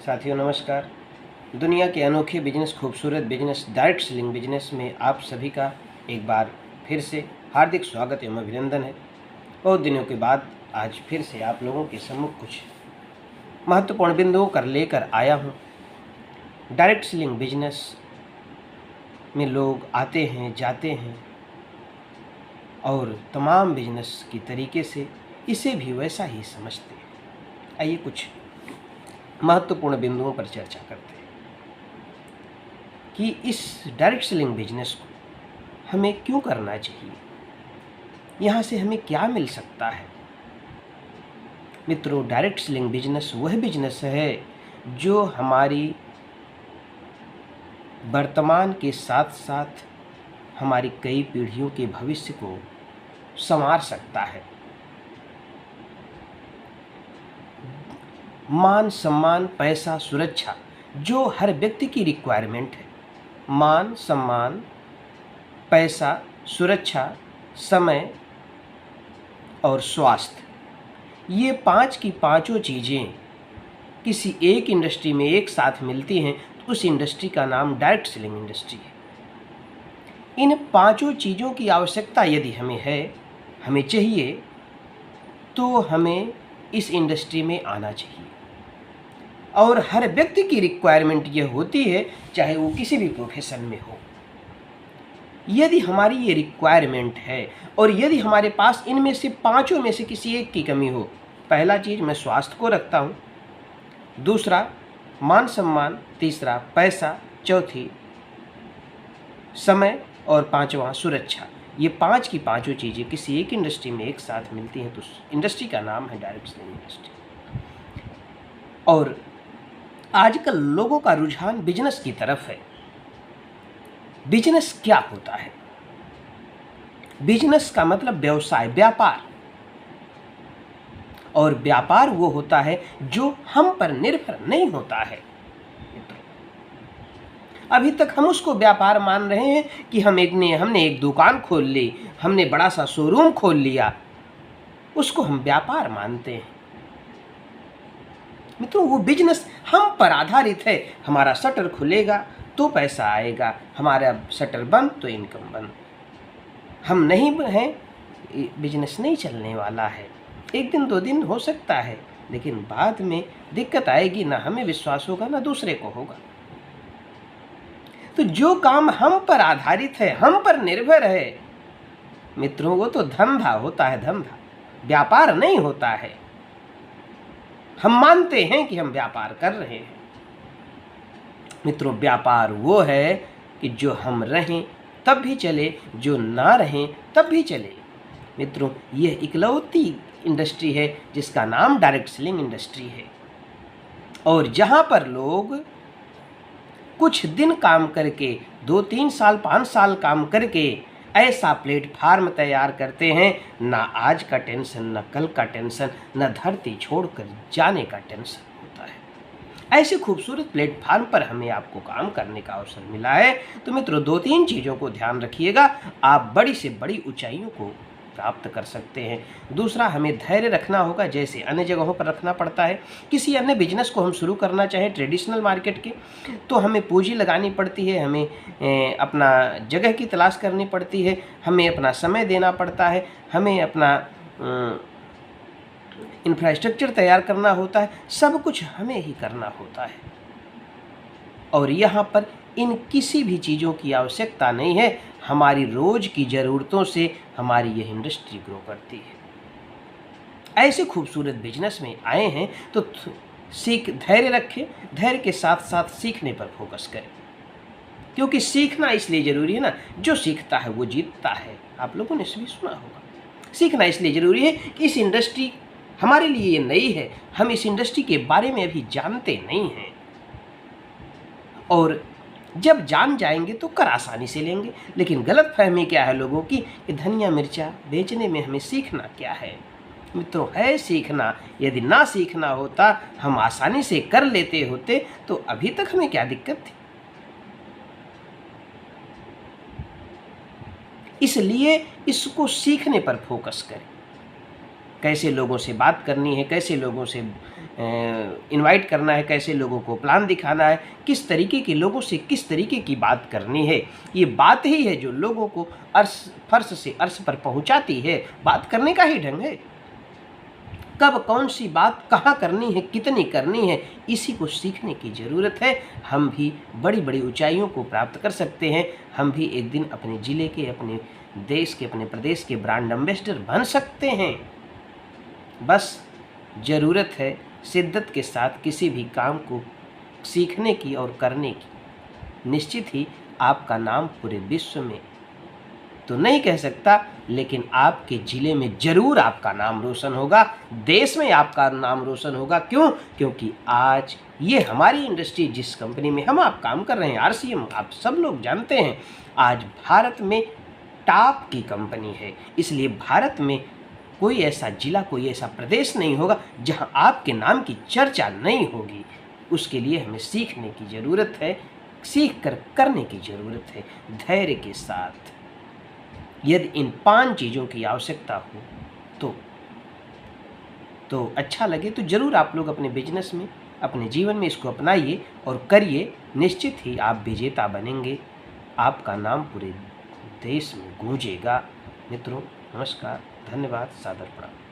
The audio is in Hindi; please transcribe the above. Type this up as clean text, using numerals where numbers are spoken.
साथियों नमस्कार। दुनिया के अनोखे बिजनेस, खूबसूरत बिजनेस, डायरेक्ट सेलिंग बिजनेस में आप सभी का एक बार फिर से हार्दिक स्वागत एवं अभिनंदन है। बहुत दिनों के बाद आज फिर से आप लोगों के सम्मुख कुछ महत्वपूर्ण बिंदुओं कर लेकर आया हूँ। डायरेक्ट सेलिंग बिजनेस में लोग आते हैं, जाते हैं और तमाम बिजनेस की तरीके से इसे भी वैसा ही समझते हैं। आइए कुछ महत्वपूर्ण बिंदुओं पर चर्चा करते हैं कि इस डायरेक्ट सेलिंग बिजनेस को हमें क्यों करना चाहिए, यहाँ से हमें क्या मिल सकता है। मित्रों, डायरेक्ट सेलिंग बिजनेस वह बिजनेस है जो हमारी वर्तमान के साथ साथ हमारी कई पीढ़ियों के भविष्य को संवार सकता है। मान सम्मान, पैसा, सुरक्षा जो हर व्यक्ति की रिक्वायरमेंट है। मान सम्मान, पैसा, सुरक्षा, समय और स्वास्थ्य, ये पांच की पांचों चीज़ें किसी एक इंडस्ट्री में एक साथ मिलती हैं तो उस इंडस्ट्री का नाम डायरेक्ट सेलिंग इंडस्ट्री है। इन पांचों चीज़ों की आवश्यकता यदि हमें चाहिए तो हमें इस इंडस्ट्री में आना चाहिए। और हर व्यक्ति की रिक्वायरमेंट ये होती है, चाहे वो किसी भी प्रोफेशन में हो। यदि हमारी ये रिक्वायरमेंट है और यदि हमारे पास इनमें से पांचों में से किसी एक की कमी हो, पहला चीज़ मैं स्वास्थ्य को रखता हूँ, दूसरा मान सम्मान, तीसरा पैसा, चौथी समय और पांचवा सुरक्षा। ये पांच की पांचों चीज़ें किसी एक इंडस्ट्री में एक साथ मिलती हैं तो उस इंडस्ट्री का नाम है डायरेक्ट सेलिंग इंडस्ट्री। और आजकल लोगों का रुझान बिजनेस की तरफ है। बिजनेस क्या होता है? बिजनेस का मतलब व्यवसाय, व्यापार। और व्यापार वो होता है जो हम पर निर्भर नहीं होता है। अभी तक हम उसको व्यापार मान रहे हैं कि हमने एक दुकान खोल ली, हमने बड़ा सा शोरूम खोल लिया, उसको हम व्यापार मानते हैं। मित्रों, वो बिजनेस हम पर आधारित है। हमारा शटर खुलेगा तो पैसा आएगा, हमारा शटर बंद तो इनकम बंद। हम नहीं हैं, बिजनेस नहीं चलने वाला है। एक दिन दो दिन हो सकता है, लेकिन बाद में दिक्कत आएगी, ना हमें विश्वास होगा ना दूसरे को होगा। तो जो काम हम पर आधारित है, हम पर निर्भर है मित्रों, वो तो धंधा होता है, धंधा, व्यापार नहीं होता है। हम मानते हैं कि हम व्यापार कर रहे हैं। मित्रों, व्यापार वो है कि जो हम रहें तब भी चले, जो ना रहें तब भी चले। मित्रों, यह इकलौती इंडस्ट्री है जिसका नाम डायरेक्ट सेलिंग इंडस्ट्री है। और जहां पर लोग कुछ दिन काम करके, 2-3 साल 5 साल काम करके ऐसा प्लेटफार्म तैयार करते हैं, ना आज का टेंशन, ना कल का टेंशन, ना धरती छोड़कर जाने का टेंशन होता है। ऐसे खूबसूरत प्लेटफार्म पर हमें आपको काम करने का अवसर मिला है। तो मित्रों, 2-3 चीज़ों को ध्यान रखिएगा, आप बड़ी से बड़ी ऊंचाइयों को प्राप्त कर सकते हैं। दूसरा, हमें धैर्य रखना होगा, जैसे अन्य जगहों पर रखना पड़ता है। किसी अन्य बिजनेस को हम शुरू करना चाहें ट्रेडिशनल मार्केट के, तो हमें पूंजी लगानी पड़ती है, हमें अपना जगह की तलाश करनी पड़ती है, हमें अपना समय देना पड़ता है, हमें अपना इंफ्रास्ट्रक्चर तैयार करना होता है, सब कुछ हमें ही करना होता है। और यहाँ पर इन किसी भी चीज़ों की आवश्यकता नहीं है। हमारी रोज की ज़रूरतों से हमारी यह इंडस्ट्री ग्रो करती है। ऐसे खूबसूरत बिजनेस में आए हैं तो धैर्य रखें, धैर्य के साथ साथ सीखने पर फोकस करें, क्योंकि सीखना इसलिए ज़रूरी है ना, जो सीखता है वो जीतता है। आप लोगों ने इसलिए सुना होगा। सीखना इसलिए ज़रूरी है कि इस इंडस्ट्री हमारे लिए ये नई है, हम इस इंडस्ट्री के बारे में अभी जानते नहीं हैं। और जब जान जाएंगे तो कर आसानी से लेंगे। लेकिन गलत फहमी क्या है लोगों की कि धनिया मिर्चा बेचने में हमें सीखना क्या है। मित्रों, है सीखना। यदि ना सीखना होता, हम आसानी से कर लेते होते, तो अभी तक हमें क्या दिक्कत थी। इसलिए इसको सीखने पर फोकस करें। कैसे लोगों से बात करनी है, कैसे लोगों से इनवाइट करना है, कैसे लोगों को प्लान दिखाना है, किस तरीके के लोगों से किस तरीके की बात करनी है। ये बात ही है जो लोगों को फर्श से अर्श पर पहुंचाती है। बात करने का ही ढंग है। कब कौन सी बात कहाँ करनी है, कितनी करनी है, इसी को सीखने की ज़रूरत है। हम भी बड़ी बड़ी ऊंचाइयों को प्राप्त कर सकते हैं। हम भी एक दिन अपने ज़िले के, अपने देश के, अपने प्रदेश के ब्रांड एम्बेसडर बन सकते हैं। बस ज़रूरत है शिद्दत के साथ किसी भी काम को सीखने की और करने की। निश्चित ही आपका नाम पूरे विश्व में तो नहीं कह सकता, लेकिन आपके ज़िले में ज़रूर आपका नाम रोशन होगा, देश में आपका नाम रोशन होगा। क्यों? क्योंकि आज ये हमारी इंडस्ट्री, जिस कंपनी में हम आप काम कर रहे हैं, RCM, आप सब लोग जानते हैं, आज भारत में टॉप की कंपनी है। इसलिए भारत में कोई ऐसा ज़िला, कोई ऐसा प्रदेश नहीं होगा जहां आपके नाम की चर्चा नहीं होगी। उसके लिए हमें सीखने की ज़रूरत है, सीख कर करने की ज़रूरत है, धैर्य के साथ। यदि इन 5 चीज़ों की आवश्यकता हो तो अच्छा लगे तो ज़रूर आप लोग अपने बिजनेस में, अपने जीवन में इसको अपनाइए और करिए। निश्चित ही आप विजेता बनेंगे, आपका नाम पूरे देश में गूंजेगा। मित्रों, नमस्कार, धन्यवाद, सादर प्रणाम।